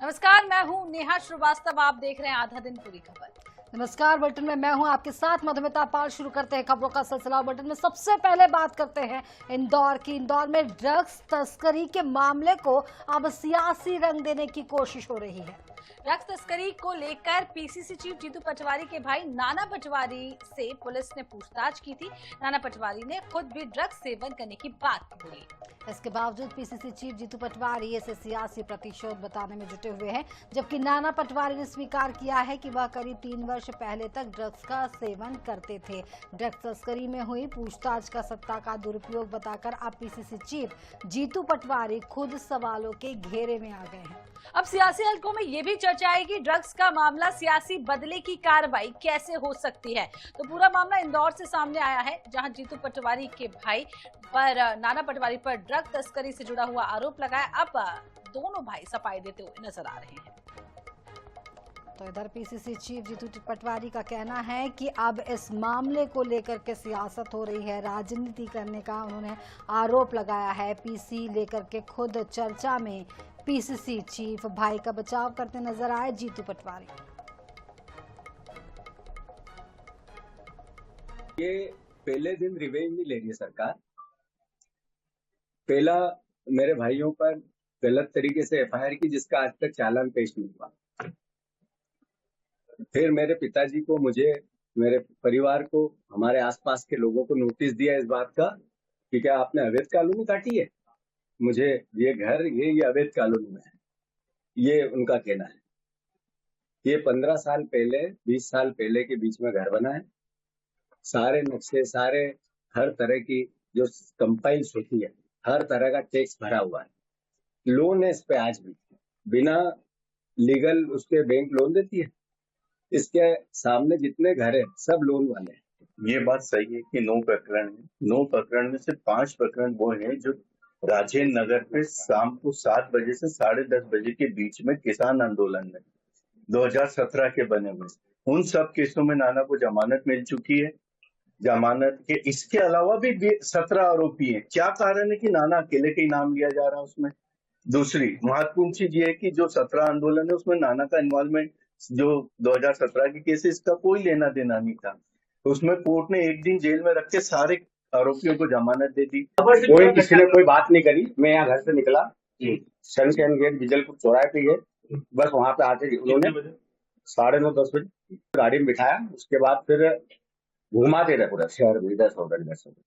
नमस्कार, मैं हूं नेहा श्रीवास्तव। आप देख रहे हैं आधा दिन पूरी खबर। नमस्कार, बुलेटिन में मैं हूं आपके साथ मधुमिता पाल। शुरू करते हैं खबरों का सिलसिला। बुलेटिन में सबसे पहले बात करते हैं इंदौर की। इंदौर में ड्रग्स तस्करी के मामले को अब सियासी रंग देने की कोशिश हो रही है। ड्रग्स तस्करी को लेकर पीसीसी चीफ जीतू पटवारी के भाई नाना पटवारी से पुलिस ने पूछताछ की थी। नाना पटवारी ने खुद भी ड्रग्स सेवन करने की बात बोली। इसके बावजूद पीसीसी चीफ जीतू पटवारी इसे सियासी प्रतिशोध बताने में जुटे हुए हैं, जबकि नाना पटवारी ने स्वीकार किया है कि वह करीब 3 वर्ष पहले तक ड्रग्स का सेवन करते थे। ड्रग्स तस्करी में हुई पूछताछ का सत्ता का दुरुपयोग बताकर अब पीसीसी चीफ जीतू पटवारी खुद सवालों के घेरे में आ गए हैं। अब सियासी हलकों में ये भी चर्चा है कि ड्रग्स का मामला सियासी बदले की कार्रवाई कैसे हो सकती है। तो पूरा मामला इंदौर से सामने आया है, जहां जीतू पटवारी के भाई पर नाना पटवारी पर ड्रग तस्करी से जुड़ा हुआ आरोप लगाया। अब दोनों भाई सफाई देते हुए नजर आ रहे हैं। तो इधर पीसीसी चीफ जीतू पटवारी का कहना है कि अब इस मामले को लेकर के सियासत हो रही है, राजनीति करने का उन्होंने आरोप लगाया है। पीसी लेकर के खुद चर्चा में पीसीसी चीफ भाई का बचाव करते नजर आए जीतू पटवारी। ये पहले दिन रिवेंज नहीं ले रही है सरकार। पहला मेरे भाइयों पर गलत तरीके से एफआईआर की, जिसका आज तक चालान पेश नहीं हुआ। फिर मेरे पिताजी को, मुझे, मेरे परिवार को, हमारे आसपास के लोगों को नोटिस दिया इस बात का कि क्या आपने अवैध कॉलोनी काटी है। मुझे ये घर ये अवैध कॉलोनी में है, ये उनका कहना है। ये 15 साल पहले 20 साल पहले के बीच में घर बना है। सारे नक्शे, सारे हर तरह की जो कंपाइल्स होती है, हर तरह का टैक्स भरा हुआ है। लोन है इस पे आज भी, बिना लीगल उसके बैंक लोन देती है। इसके सामने जितने घर है सब लोन वाले हैं। ये बात सही है कि 9 प्रकरण है। 9 प्रकरण में से 5 प्रकरण वो है जो राजेंद्र नगर पे शाम को 7 बजे से 10:30 बजे के बीच में किसान आंदोलन में 2017 के बने हुए। उन सब केसों में नाना को जमानत मिल चुकी है। जमानत के इसके अलावा भी 17 आरोपी हैं। क्या कारण है कि नाना अकेले का ही नाम लिया जा रहा है उसमें? दूसरी महत्वपूर्ण चीज ये है कि जो 17 आंदोलन है उसमें नाना का इन्वॉल्वमेंट, जो 2017 के केसेस का कोई लेना देना नहीं था। उसमें कोर्ट ने एक दिन जेल में रख के सारे आरोपियों को जमानत दे दी। कोई किसी ने कोई बात नहीं करी। मैं यहाँ घर से निकला, सनशाइन गेट बिजलपुर चौराहे पे है, बस वहां पे आते उन्होंने 9:30 10 बजे गाड़ी में बिठाया। उसके बाद फिर घुमाते रहे पूरा शहर में, इधर से उधर इधर से उधर।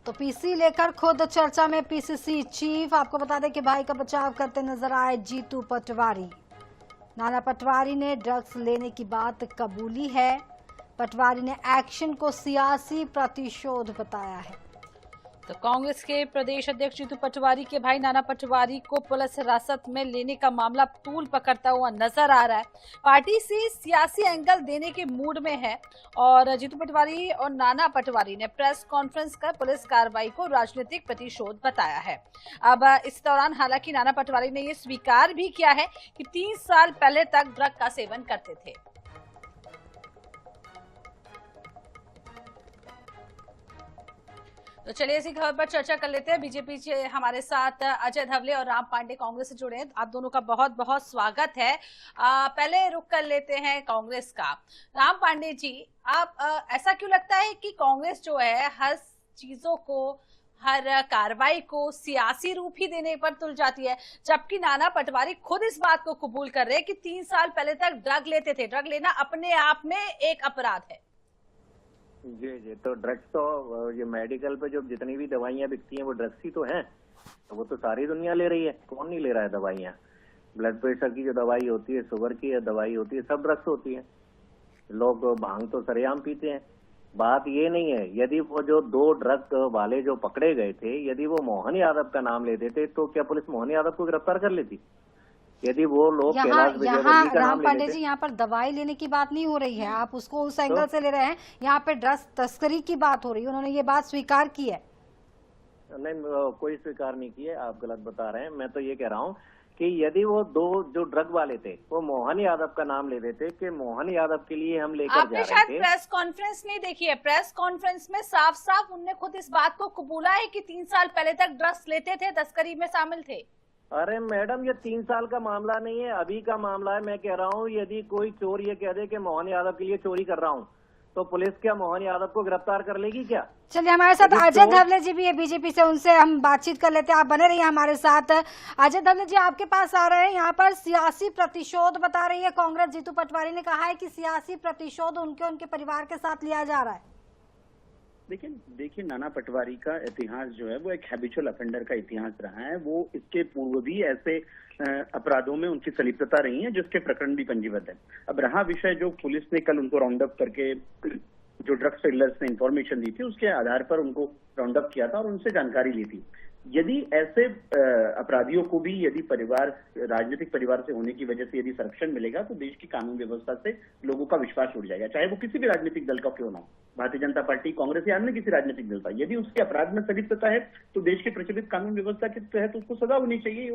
तो पीसी लेकर खुद चर्चा में पीसीसी चीफ। आपको बता दें कि भाई का बचाव करते नजर आए जीतू पटवारी। नाना पटवारी ने ड्रग्स लेने की बात कबूली है। पटवारी ने एक्शन को सियासी प्रतिशोध बताया है। तो कांग्रेस के प्रदेश अध्यक्ष जीतू पटवारी के भाई नाना पटवारी को पुलिस हिरासत में लेने का मामला तूल पकड़ता हुआ नजर आ रहा है। पार्टी से सियासी एंगल देने के मूड में है और जीतू पटवारी और नाना पटवारी ने प्रेस कॉन्फ्रेंस कर पुलिस कार्रवाई को राजनीतिक प्रतिशोध बताया है। अब इस दौरान हालांकि नाना पटवारी ने यह स्वीकार भी किया है कि 3 साल पहले तक ड्रग का सेवन करते थे। तो चलिए इसी खबर पर चर्चा कर लेते हैं। बीजेपी से हमारे साथ अजय धवले और राम पांडे कांग्रेस से जुड़े हैं। आप दोनों का बहुत बहुत स्वागत है। पहले रुख कर लेते हैं कांग्रेस का। राम पांडे जी, आप ऐसा क्यों लगता है कि कांग्रेस जो है हर चीजों को, हर कार्रवाई को सियासी रूप ही देने पर तुल जाती है, जबकि नाना पटवारी खुद इस बात को कबूल कर रहे हैं कि 3 साल पहले तक ड्रग लेते थे। ड्रग लेना अपने आप में एक अपराध है। जी, तो ड्रग्स तो ये मेडिकल पे जो जितनी भी दवाइयाँ बिकती हैं वो ड्रग्स ही तो हैं। तो वो तो सारी दुनिया ले रही है, कौन नहीं ले रहा है दवाइयाँ। ब्लड प्रेशर की जो दवाई होती है, शुगर की दवाई होती है, सब ड्रग्स होती है। लोग भांग तो सरेआम पीते हैं। बात ये नहीं है, यदि वो जो 2 ड्रग वाले जो पकड़े गए थे, यदि वो मोहन यादव का नाम लेते थे तो क्या पुलिस मोहन यादव को गिरफ्तार कर लेती? यदि वो लोग यहाँ राम पांडे जी, यहाँ पर दवाई लेने की बात नहीं हो रही है, आप उसको उस एंगल से ले रहे हैं। यहाँ पे ड्रग्स तस्करी की बात हो रही है। उन्होंने ये बात स्वीकार की है। नहीं, कोई स्वीकार नहीं की है, आप गलत बता रहे हैं। मैं तो ये कह रहा हूँ कि यदि वो दो जो ड्रग वाले थे वो मोहन यादव का नाम ले देते कि मोहन यादव के लिए हम लेकर जा आपने रहे शायद थे। प्रेस कॉन्फ्रेंस नहीं देखी है। प्रेस कॉन्फ्रेंस में साफ साफ उनने खुद इस बात को कबूला है कि 3 साल पहले तक ड्रग्स लेते थे, तस्करी में शामिल थे। अरे मैडम, ये 3 साल का मामला नहीं है, अभी का मामला है। मैं कह रहा हूँ यदि कोई चोर ये कह दे कि मोहन यादव के लिए चोरी कर रहा हूँ तो पुलिस क्या मोहन यादव को गिरफ्तार कर लेगी क्या? चलिए, हमारे साथ अजय धवले जी भी है बीजेपी से, उनसे हम बातचीत कर लेते हैं। आप बने रहिए हमारे साथ। अजय धवले जी, आपके पास आ रहे हैं। यहाँ पर सियासी प्रतिशोध बता रही है कांग्रेस। जीतू पटवारी ने कहा है कि सियासी प्रतिशोध उनके परिवार के साथ लिया जा रहा है। देखिए नाना पटवारी का इतिहास जो है वो एक हैबिचुअल अफेंडर का इतिहास रहा है। वो इसके पूर्व भी ऐसे अपराधों में उनकी संलिप्तता रही है जिसके प्रकरण भी पंजीबद्ध है। अब रहा विषय जो पुलिस ने कल उनको राउंड अप करके जो ड्रग्स सेलर्स ने इंफॉर्मेशन दी थी उसके आधार पर उनको राउंड अप किया था और उनसे जानकारी ली थी। यदि ऐसे अपराधियों को भी यदि राजनीतिक परिवार से होने की वजह से यदि संरक्षण मिलेगा तो देश की कानून व्यवस्था से लोगों का विश्वास उठ जाएगा, चाहे वो किसी भी राजनीतिक दल का क्यों ना हो, भारतीय जनता पार्टी, कांग्रेस या अन्य किसी राजनीतिक दल का। यदि उसके अपराध में संलिप्तता है तो देश के प्रचलित कानून व्यवस्था के तहत उसको सजा होनी चाहिए,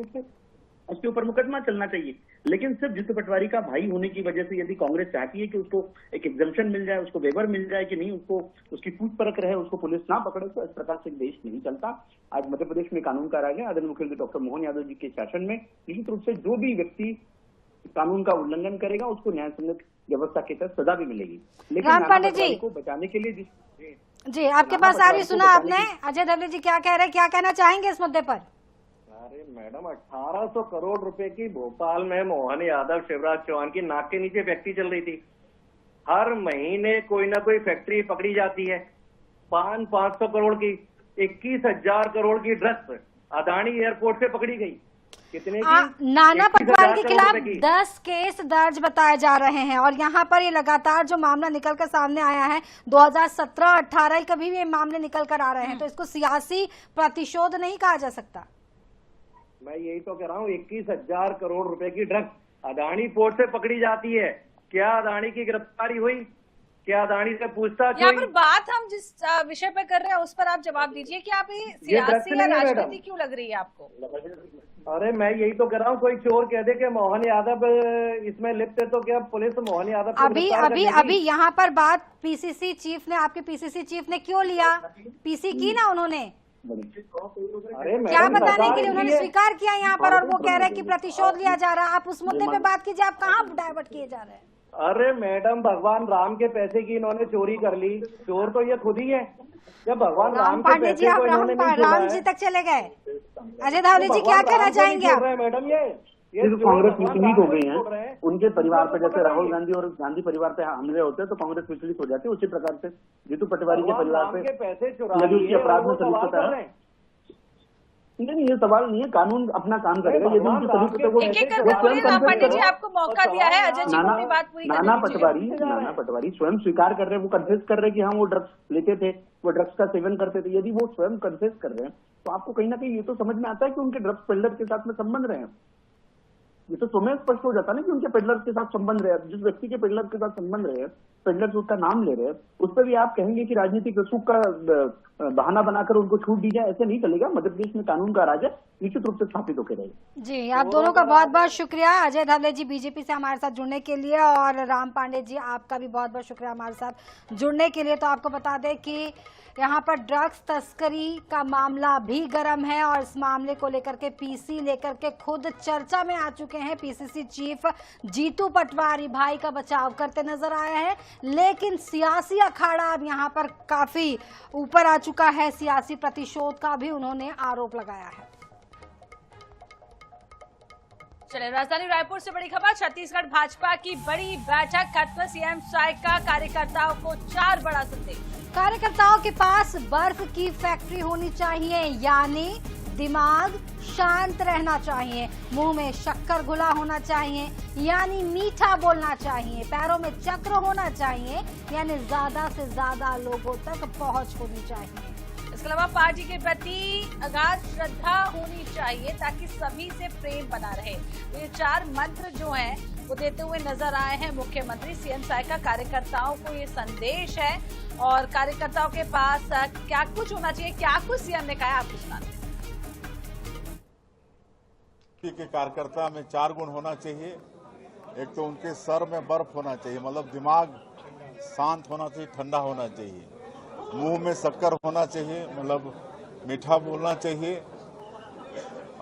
उसके ऊपर मुकदमा चलना चाहिए। लेकिन सिर्फ जीतू पटवारी का भाई होने की वजह से यदि कांग्रेस चाहती है कि उसको एक एग्जम्पशन मिल जाए, उसको वेवर मिल जाए कि नहीं, उसको उसकी पूछ परख रहे, उसको पुलिस ना पकड़े, तो इस प्रकार से देश नहीं चलता। आज मध्य प्रदेश में कानून का राज है। आदरणीय मुख्यमंत्री डॉक्टर मोहन यादव जी के शासन में निश्चित रूप से जो भी व्यक्ति कानून का उल्लंघन करेगा उसको न्याय संगत व्यवस्था के तहत सजा भी मिलेगी। लेकिन राम पांडे जी को बचाने के लिए जी, आपके पास आ रही, सुना आपने अजय धवले जी क्या कह रहे हैं, क्या कहना चाहेंगे इस मुद्दे पर? अरे मैडम, 1800 करोड़ रुपए की भोपाल में मोहन यादव, शिवराज चौहान की नाक के नीचे फैक्ट्री चल रही थी। हर महीने कोई ना कोई फैक्ट्री पकड़ी जाती है। 500 करोड़ की, 21,000 करोड़ की ड्रग्स अदानी एयरपोर्ट से पकड़ी गई। कितने की? नाना पटवारी के खिलाफ 10 10 केस दर्ज बताए जा रहे हैं और यहाँ पर ये लगातार जो मामला निकल कर सामने आया है 2017-18 कभी भी ये मामले निकल कर आ रहे हैं, तो इसको सियासी प्रतिशोध नहीं कहा जा सकता। मैं यही तो कह रहा हूँ, 21,000 करोड़ रुपए की ड्रग्स अदानी पोर्ट से पकड़ी जाती है। क्या अदानी की गिरफ्तारी हुई? क्या अदानी से पूछताछ यहाँ हुई? पर बात हम जिस विषय पे कर रहे हैं उस पर आप जवाब दीजिए कि आप ये सियासी या राजनीति क्यों लग रही है आपको? अरे मैं यही तो कह रहा हूँ, कोई चोर कह दे कि मोहन यादव इसमें लिप्त है तो क्या पुलिस मोहन यादव को अभी यहाँ पर बात पीसीसी चीफ ने, आपके पीसीसी चीफ ने क्यों लिया? पीसी की ना उन्होंने, अरे क्या बताने के लिए उन्होंने स्वीकार किया यहाँ पर, और वो कह रहे हैं कि प्रतिशोध लिया जा रहा है। आप उस मुद्दे पे बात कीजिए, आप कहाँ डाइवर्ट किए जा रहे हैं? अरे मैडम, भगवान राम के पैसे की इन्होंने चोरी कर ली। चोर तो ये खुद ही है। जब भगवान राम के पांडे जी, पैसे आप को इन्होंने नहीं छुआ राम जी तक चले गए। अजय धवले जी, क्या कहना चाहेंगे आप? मैडम, ये जो कांग्रेस विचलित हो गई है उनके परिवार पर, जैसे राहुल गांधी और गांधी परिवार पे हमले होते हैं तो कांग्रेस विचलित हो जाती है, उसी प्रकार से जीतू पटवारी के परिवार पे पैसे यदि उसके अपराध में संलिप्तता है। नहीं, ये सवाल नहीं है, कानून अपना काम करेगा। यदि उनकी संलिप्तता को राम पांडे जी आपको मौका दिया है, अजय जी को भी बात पूरी नाना पटवारी स्वयं स्वीकार कर रहे हैं, वो कन्फेस कर रहे हैं कि हाँ वो ड्रग्स लेते थे, वो ड्रग्स का सेवन करते थे। यदि वो स्वयं कन्फेस कर रहे हैं तो आपको कहीं ना कहीं ये तो समझ में आता है कि उनके ड्रग्स पेडलर के साथ में संबंध रहे हैं। ये तो स्वयं स्पष्ट हो जाता है ना कि उनके पेडलर के साथ संबंध रहे हैं। जिस व्यक्ति के पेडलर के साथ संबंध रहे हैं, पेडलर से उसका नाम ले रहे हैं, उस पर भी आप कहेंगे कि राजनीतिक रसूख का बहाना बनाकर उनको छूट दी जाए, ऐसे नहीं चलेगा। मध्य प्रदेश में कानून का राज है, निश्चित रूप से स्थापित होकर रहेगा। जी, आप दोनों का बहुत बहुत शुक्रिया, अजय धवले जी बीजेपी से हमारे साथ जुड़ने के लिए, और राम पांडे जी आपका भी बहुत बहुत शुक्रिया हमारे साथ जुड़ने के लिए। तो आपको बता दें कि यहाँ पर ड्रग्स तस्करी का मामला भी गर्म है और इस मामले को लेकर के पीसी लेकर के खुद चर्चा में आ चुके हैं। पीसीसी चीफ जीतू पटवारी भाई का बचाव करते नजर आए हैं, लेकिन सियासी अखाड़ा अब यहाँ पर काफी ऊपर आ चुका है। सियासी प्रतिशोध का भी उन्होंने आरोप लगाया है। चले, राजधानी रायपुर से बड़ी खबर। छत्तीसगढ़ भाजपा की बड़ी बैठक खत्म। सीएम का कार्यकर्ताओं को 4 बड़ा संदेश। कार्यकर्ताओं के पास बर्फ की फैक्ट्री होनी चाहिए, यानी दिमाग शांत रहना चाहिए, मुंह में शक्कर घुला होना चाहिए, यानी मीठा बोलना चाहिए, पैरों में चक्र होना चाहिए, यानी ज्यादा से ज्यादा लोगों तक पहुंच होनी चाहिए। इसके अलावा पार्टी के प्रति अगाध श्रद्धा होनी चाहिए ताकि सभी से प्रेम बना रहे। तो ये 4 मंत्र जो हैं वो देते हुए नजर आए हैं मुख्यमंत्री। सीएम का कार्यकर्ताओं को ये संदेश है और कार्यकर्ताओं के पास क्या कुछ होना चाहिए, क्या कुछ सीएम ने कहा, आपको सुना। के कार्यकर्ता में 4 गुण होना चाहिए। एक तो उनके सर में बर्फ होना चाहिए, मतलब दिमाग शांत होना चाहिए, ठंडा होना चाहिए। मुंह में शक्कर होना चाहिए, मतलब मीठा बोलना चाहिए।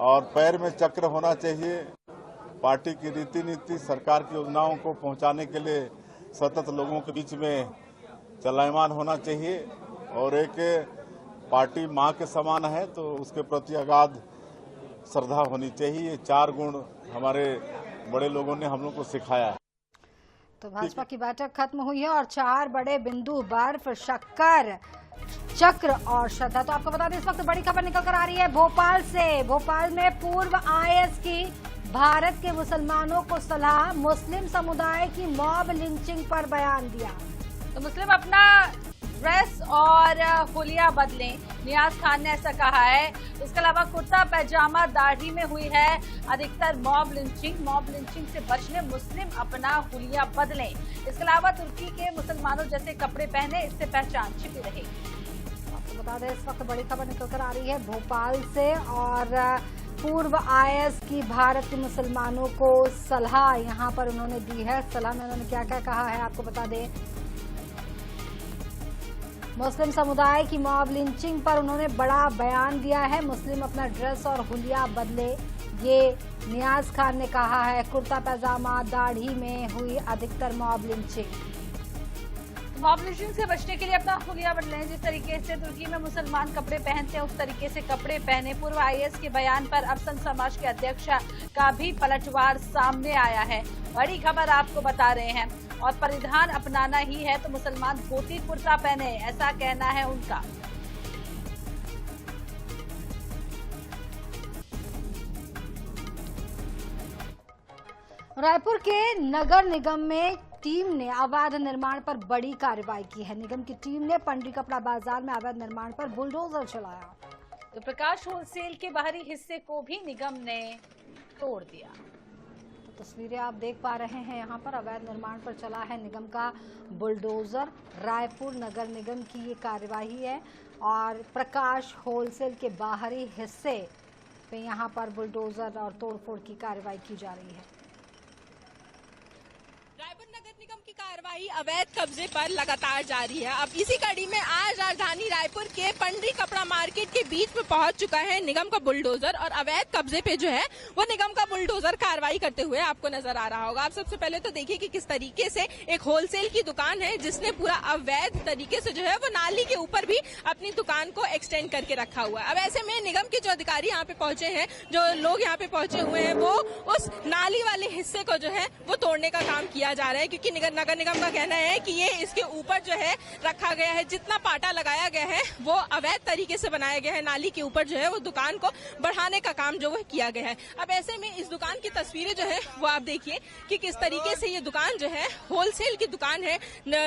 और पैर में चक्र होना चाहिए। पार्टी की रीति नीति, सरकार की योजनाओं को पहुंचाने के लिए सतत लोगों के बीच में चलायमान होना चाहिए। और एक पार्टी माँ के समान है तो उसके प्रति अगाध श्रद्धा होनी चाहिए। ये 4 गुण हमारे बड़े लोगों ने हम लोग को सिखाया है। तो भाजपा की बैठक खत्म हुई है और 4 बड़े बिंदु बर्फ, शक्कर, चक्र और श्रद्धा। तो आपको बता दें इस वक्त बड़ी खबर निकल कर आ रही है भोपाल से। भोपाल में पूर्व आईएएस की भारत के मुसलमानों को सलाह, मुस्लिम समुदाय की मॉब लिंचिंग पर बयान दिया। तो मुस्लिम अपना ड्रेस और हुलिया बदलें, नियाज खान ने ऐसा कहा है। इसके अलावा कुर्ता पैजामा दाढ़ी में हुई है अधिकतर मॉब लिंचिंग से बचने मुस्लिम अपना हुलिया बदलें। इसके अलावा तुर्की के मुसलमानों जैसे कपड़े पहने, इससे पहचान छिपी रहेगी। आपको बता दें इस वक्त बड़ी खबर निकल कर आ रही है भोपाल से और पूर्व आईएएस की भारत के मुसलमानों को सलाह यहां पर उन्होंने दी है। सलाह में उन्होंने क्या क्या कहा है आपको बता दें। मुस्लिम समुदाय की मॉब लिंचिंग पर उन्होंने बड़ा बयान दिया है। मुस्लिम अपना ड्रेस और हुलिया बदले, ये नियाज खान ने कहा है। कुर्ता पैजामा दाढ़ी में हुई अधिकतर मॉब लिंचिंग से बचने के लिए अपना हुलिया बदलें। जिस तरीके से तुर्की में मुसलमान कपड़े पहनते हैं उस तरीके से कपड़े पहने। पूर्व आईएएस के बयान पर अब संत समाज के अध्यक्ष का भी पलटवार सामने आया है। बड़ी खबर आपको बता रहे हैं। और परिधान अपनाना ही है तो मुसलमान धोती कुर्ता पहने, ऐसा कहना है उनका। रायपुर के नगर निगम में टीम ने अवैध निर्माण पर बड़ी कार्रवाई की है। निगम की टीम ने पंडरी कपड़ा बाजार में अवैध निर्माण पर बुलडोजर चलाया। तो प्रकाश होलसेल के बाहरी हिस्से को भी निगम ने तोड़ दिया। तो तस्वीरें आप देख पा रहे हैं, यहाँ पर अवैध निर्माण पर चला है निगम का बुलडोजर। रायपुर नगर निगम की ये कार्यवाही है और प्रकाश होलसेल के बाहरी हिस्से पे यहाँ पर बुलडोजर और तोड़फोड़ की कार्रवाई की जा रही है। रायपुर नगर निगम की कार्रवाई अवैध कब्जे पर लगातार जारी है। अब इसी कड़ी में आज राजधानी रायपुर के पंडरी कपड़ा मार्केट के बीच में पहुंच चुका है निगम का बुलडोजर और अवैध कब्जे पे जो है वो निगम का बुलडोजर कार्रवाई करते हुए आपको नजर आ रहा होगा। आप सबसे पहले तो देखिए कि किस तरीके से एक होलसेल की दुकान है जिसने पूरा अवैध तरीके से जो है वो नाली के ऊपर भी अपनी दुकान को एक्सटेंड करके रखा हुआ है। अब ऐसे में निगम के जो अधिकारी यहाँ पे पहुंचे हैं, जो लोग यहाँ पे पहुंचे हुए हैं, वो उस नाली वाले हिस्से को जो है वो तोड़ने का काम किया जा रहा है, क्योंकि नगर निगम का कहना है कि ये इसके ऊपर जो है रखा गया है, जितना पाटा लगाया गया है वो अवैध तरीके से बनाया गया है। नाली के ऊपर जो है वो दुकान को बढ़ाने का काम जो है किया गया है। अब ऐसे में इस दुकान की तस्वीरें जो है वो आप देखिए कि किस तरीके से ये दुकान जो है होलसेल की दुकान है।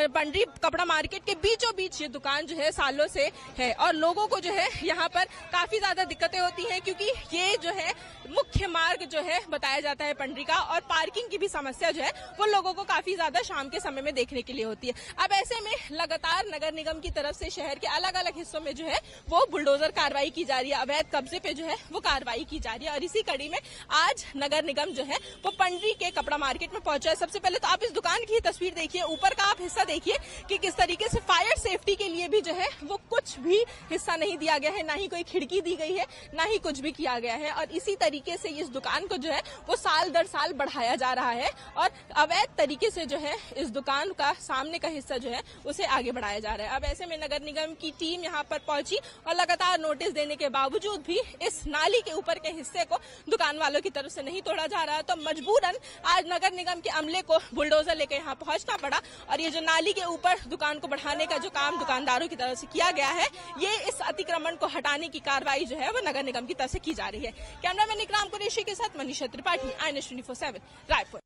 पंडरी कपड़ा मार्केट के बीचों बीच ये दुकान जो है सालों से है और लोगों को जो है यहाँ पर काफी ज्यादा दिक्कतें होती हैं, क्योंकि ये जो है मुख्य मार्ग जो है बताया जाता है पंडरी का, और पार्किंग की भी समस्या जो है वो लोगों को काफी ज्यादा शाम के समय में देखने के लिए होती है। अब ऐसे में लगातार नगर निगम की तरफ से शहर के अलग अलग हिस्सों में जो है वो बुलडोजर कार्रवाई की जा रही है, अवैध कब्जे पे जो है वो कार्रवाई की जा रही है। और इसी कड़ी में आज नगर निगम जो है वो पंडरी के कपड़ा मार्केट में पहुंचा है। सबसे पहले तो आप इस दुकान की तस्वीर देखिए, ऊपर का आप हिस्सा देखिए कि किस तरीके से फायर सेफ्टी के लिए भी जो है वो कुछ भी हिस्सा नहीं दिया गया है, ना ही कोई खिड़की दी गई है, ना ही कुछ भी किया गया है। और इसी तरीके से इस दुकान को जो है वो साल दर साल बढ़ाया जा रहा है और अवैध तरीके से जो है इस दुकान का सामने का हिस्सा जो है उसे आगे बढ़ाया जा रहा है। अब ऐसे में नगर निगम की टीम यहाँ पर पहुंची और लगातार नोटिस देने के बावजूद भी इस नाली के ऊपर के हिस्से को दुकान वालों की तरफ से नहीं तोड़ा जा रहा है, तो मजबूरन आज नगर निगम के अमले को बुलडोजर लेकर यहाँ पहुंचना पड़ा। और ये जो नाली के ऊपर दुकान को बढ़ाने का जो काम दुकानदारों की तरफ से किया गया है, ये इस अतिक्रमण को हटाने की कार्रवाई जो है वो नगर निगम की तरफ से की जा रही है। कैमरामैन इकराम कुरैशी के साथ मनीषा त्रिपाठी, INS 24/7 रायपुर।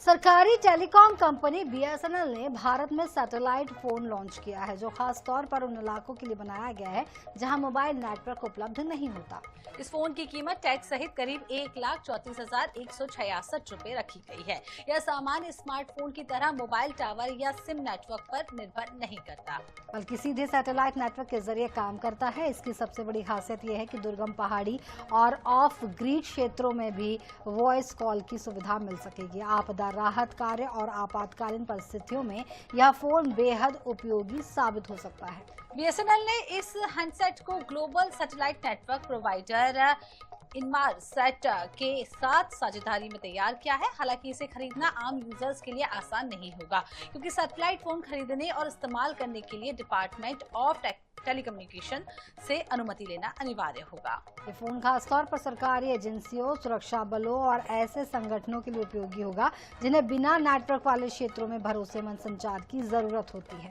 सरकारी टेलीकॉम कंपनी बीएसएनएल ने भारत में सैटेलाइट फोन लॉन्च किया है, जो खास तौर पर उन इलाकों के लिए बनाया गया है जहां मोबाइल नेटवर्क उपलब्ध नहीं होता। इस फोन की कीमत टैक्स सहित करीब 1,34,166 रुपए रखी गई है। यह सामान्य स्मार्टफोन की तरह मोबाइल टावर या सिम नेटवर्क पर निर्भर नहीं करता, बल्कि सीधे सैटेलाइट नेटवर्क के जरिए काम करता है। इसकी सबसे बड़ी खासियत यह है कि दुर्गम पहाड़ी और ऑफ ग्रिड क्षेत्रों में भी वॉइस कॉल की सुविधा मिल सकेगी। आपदा राहत कार्य और आपातकालीन परिस्थितियों में यह फोन बेहद उपयोगी साबित हो सकता है। बीएसएनएल ने इस हैंडसेट को ग्लोबल सैटेलाइट नेटवर्क प्रोवाइडर इनमारसेट के साथ साझेदारी में तैयार किया है। हालांकि इसे खरीदना आम यूजर्स के लिए आसान नहीं होगा, क्योंकि सैटेलाइट फोन खरीदने और इस्तेमाल करने के लिए डिपार्टमेंट ऑफ टेलीकम्युनिकेशन से अनुमति लेना अनिवार्य होगा। ये फोन खासतौर पर सरकारी एजेंसियों, सुरक्षा बलों और ऐसे संगठनों के लिए उपयोगी होगा जिन्हें बिना नेटवर्क वाले क्षेत्रों में भरोसेमंद संचार की जरूरत होती है।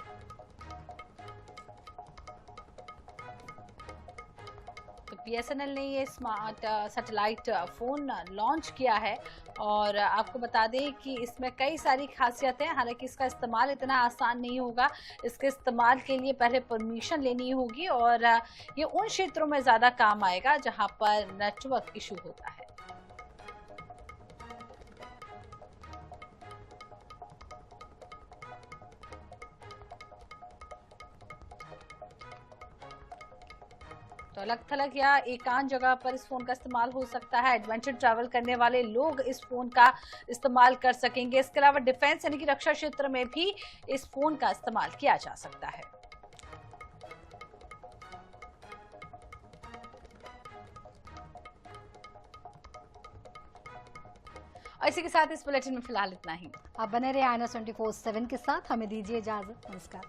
तो बीएसएनएल ने ये स्मार्ट सैटेलाइट फोन लॉन्च किया है और आपको बता दें कि इसमें कई सारी खासियतें हैं। हालांकि इसका इस्तेमाल इतना आसान नहीं होगा। इसके इस्तेमाल के लिए पहले परमिशन लेनी होगी और ये उन क्षेत्रों में ज़्यादा काम आएगा जहां पर नेटवर्क इशू होता है। तो अलग थलग या एकांत जगह पर इस फोन का इस्तेमाल हो सकता है। एडवेंचर ट्रैवल करने वाले लोग इस फोन का इस्तेमाल कर सकेंगे। इसके अलावा डिफेंस यानी कि रक्षा क्षेत्र में भी इस फोन का इस्तेमाल किया जा सकता है। और इसी के साथ इस बुलेटिन में फिलहाल इतना ही। आप बने रहे INOS 24/7 के साथ। हमें दीजिए इजाजत। नमस्कार।